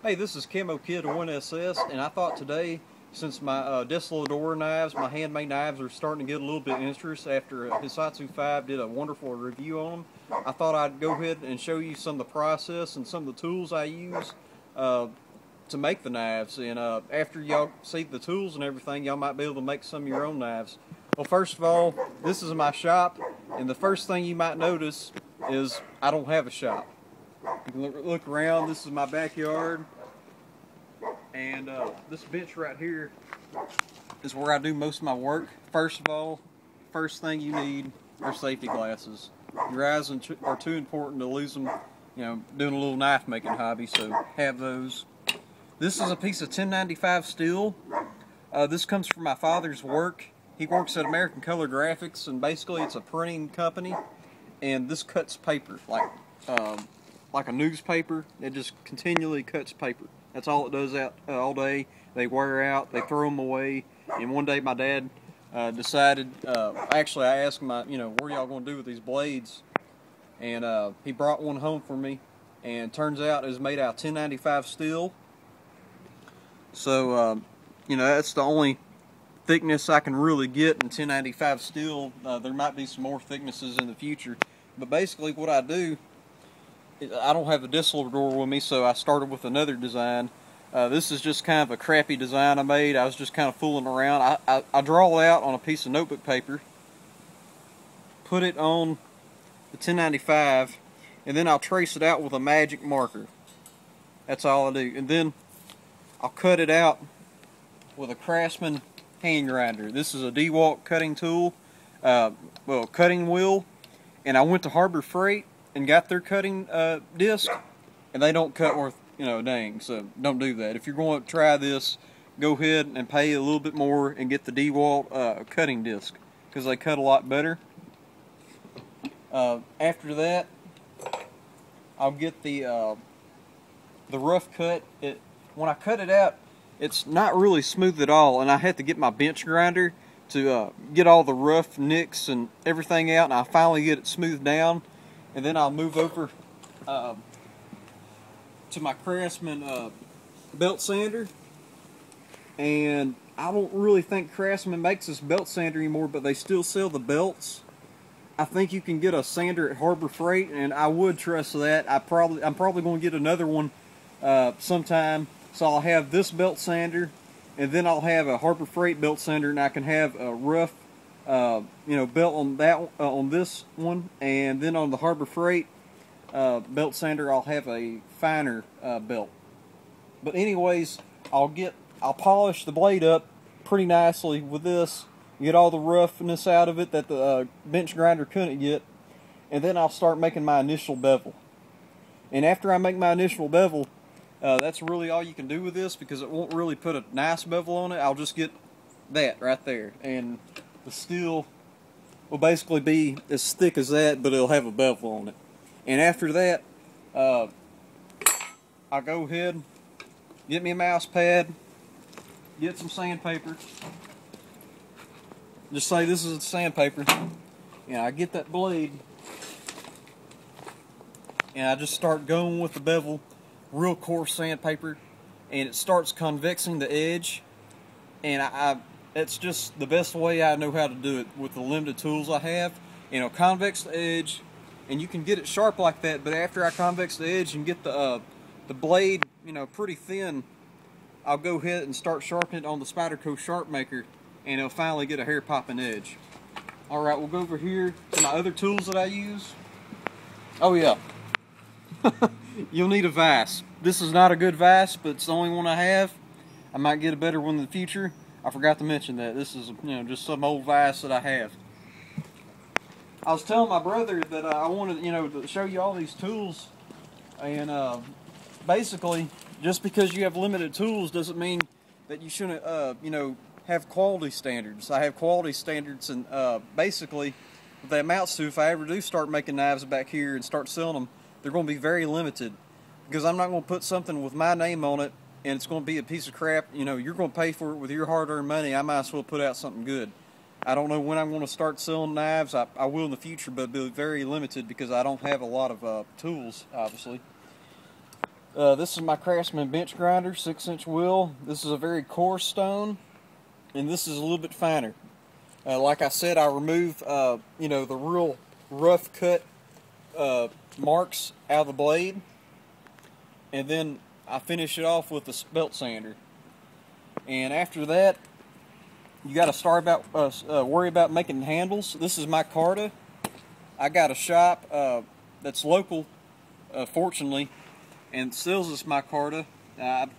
Hey, this is Camo Kid 1SS, and I thought today, since my Desolador knives, my handmade knives, are starting to get a little bit of interest after Hisatsu 5 did a wonderful review on them, I thought I'd go ahead and show you some of the process and some of the tools I use to make the knives. And after y'all see the tools and everything, y'all might be able to make some of your own knives. Well, first of all, this is my shop, and the first thing you might notice is I don't have a shop. You can look around. This is my backyard, and this bench right here is where I do most of my work. First of all, first thing you need are safety glasses. Your eyes are too important to lose them, doing a little knife making hobby, so have those. This is a piece of 1095 steel. This comes from my father's work. He works at American Color Graphics, and basically it's a printing company, and this cuts paper like a newspaper. It just continually cuts paper. That's all it does out all day. They wear out, they throw them away. And one day my dad decided, actually I asked him, what are y'all going to do with these blades? And he brought one home for me, and turns out it was made out of 1095 steel. So, that's the only thickness I can really get in 1095 steel. There might be some more thicknesses in the future. But basically what I do, I don't have a Desolador with me, so I started with another design. This is just kind of a crappy design I made. I was just kind of fooling around. I draw it out on a piece of notebook paper, put it on the 1095, and then I'll trace it out with a magic marker. That's all I do. And then I'll cut it out with a Craftsman hand grinder. This is a DeWalt cutting tool, cutting wheel, and I went to Harbor Freight and got their cutting disc, and they don't cut worth a dang, so don't do that. If you're going to try this, go ahead and pay a little bit more and get the DeWalt cutting disc, because they cut a lot better. After that, I'll get the rough cut. When I cut it out, it's not really smooth at all, and I had to get my bench grinder to get all the rough nicks and everything out, and I finally get it smoothed down. And then I'll move over to my Craftsman belt sander. And I don't really think Craftsman makes this belt sander anymore, but they still sell the belts. I think you can get a sander at Harbor Freight, and I would trust that. I'm probably going to get another one sometime. So I'll have this belt sander, and then I'll have a Harbor Freight belt sander, and I can have a rough belt on on this one, and then on the Harbor Freight belt sander, I'll have a finer belt. But anyways, I'll polish the blade up pretty nicely with this, get all the roughness out of it that the bench grinder couldn't get, and then I'll start making my initial bevel. And after I make my initial bevel, that's really all you can do with this, because it won't really put a nice bevel on it. I'll just get that right there, and the steel will basically be as thick as that, but it'll have a bevel on it. And after that, I'll go ahead, get me a mouse pad, get some sandpaper. Just say this is sandpaper. And I get that blade, and I just start going with the bevel, real coarse sandpaper, and it starts convexing the edge. And it's just the best way I know how to do it with the limited tools I have. Convex the edge, and you can get it sharp like that, but after I convex the edge and get the blade, pretty thin, I'll go ahead and start sharpening it on the Spyderco Sharp Maker, and it'll finally get a hair popping edge. Alright, we'll go over here to my other tools that I use. Oh yeah. You'll need a vise. This is not a good vise, but it's the only one I have. I might get a better one in the future. I forgot to mention that. This is, just some old vise that I have. I was telling my brother that I wanted, to show you all these tools. And basically, just because you have limited tools doesn't mean that you shouldn't, have quality standards. I have quality standards, and basically, what that amounts to, if I ever do start making knives back here and start selling them, they're going to be very limited. Because I'm not going to put something with my name on it, and it's going to be a piece of crap. You're going to pay for it with your hard-earned money. I might as well put out something good. I don't know when I'm going to start selling knives. I will in the future, but it'll be very limited because I don't have a lot of tools, obviously. This is my Craftsman bench grinder, 6-inch wheel. This is a very coarse stone, and this is a little bit finer. Like I said, I remove the real rough cut marks out of the blade, and then I finish it off with a belt sander. And after that, you got to start worry about making handles. This is my Carta. I got a shop that's local, fortunately, and sells us my Carta. Let's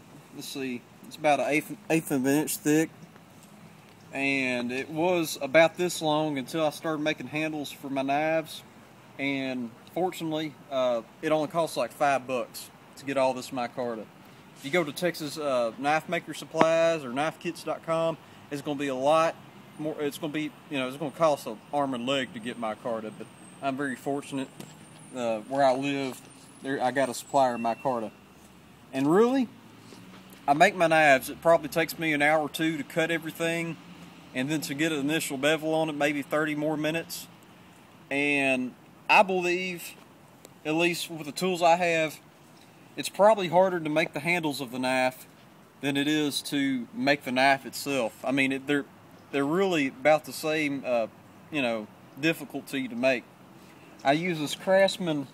see, it's about an eighth of an inch thick, and it was about this long until I started making handles for my knives. And fortunately, it only costs like $5 to get all this micarta. If you go to Texas Knife Maker Supplies or KnifeKits.com, it's going to be a lot more. It's going to be, it's going to cost an arm and leg to get micarta. But I'm very fortunate. Where I live, I got a supplier of micarta. And really, I make my knives. It probably takes me an hour or two to cut everything, and then to get an initial bevel on it, maybe 30 more minutes. And I believe, at least with the tools I have, it's probably harder to make the handles of the knife than it is to make the knife itself. I mean, they're really about the same, difficulty to make. I use this Craftsman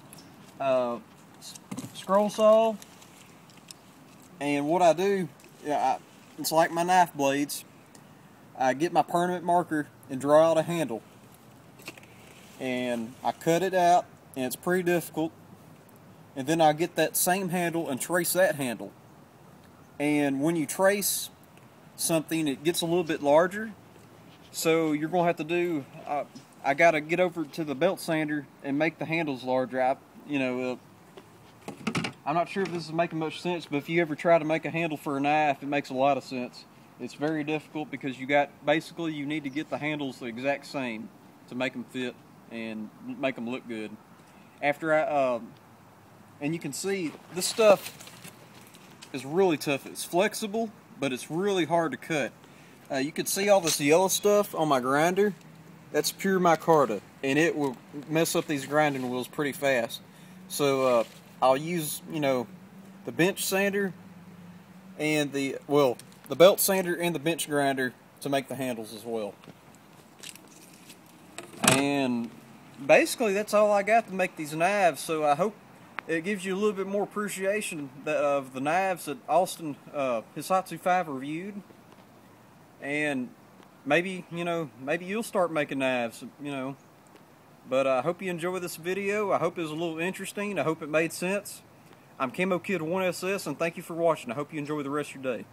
scroll saw, and what I do, it's like my knife blades. I get my permanent marker and draw out a handle, and I cut it out, and it's pretty difficult. And then I get that same handle and trace that handle. And when you trace something, it gets a little bit larger. So you're going to have to do, I got to get over to the belt sander and make the handles larger. I'm not sure if this is making much sense, but if you ever try to make a handle for a knife, it makes a lot of sense. It's very difficult because basically you need to get the handles the exact same to make them fit and make them look good. And you can see this stuff is really tough. It's flexible, but it's really hard to cut. You can see all this yellow stuff on my grinder. That's pure micarta, and it will mess up these grinding wheels pretty fast. So I'll use, the bench sander and the belt sander and the bench grinder to make the handles as well. And basically that's all I got to make these knives. So I hope it gives you a little bit more appreciation of the knives that Austin Hisatsu 5 reviewed. And maybe you'll start making knives, But I hope you enjoyed this video. I hope it was a little interesting. I hope it made sense. I'm Camo Kid 1SS, and thank you for watching. I hope you enjoy the rest of your day.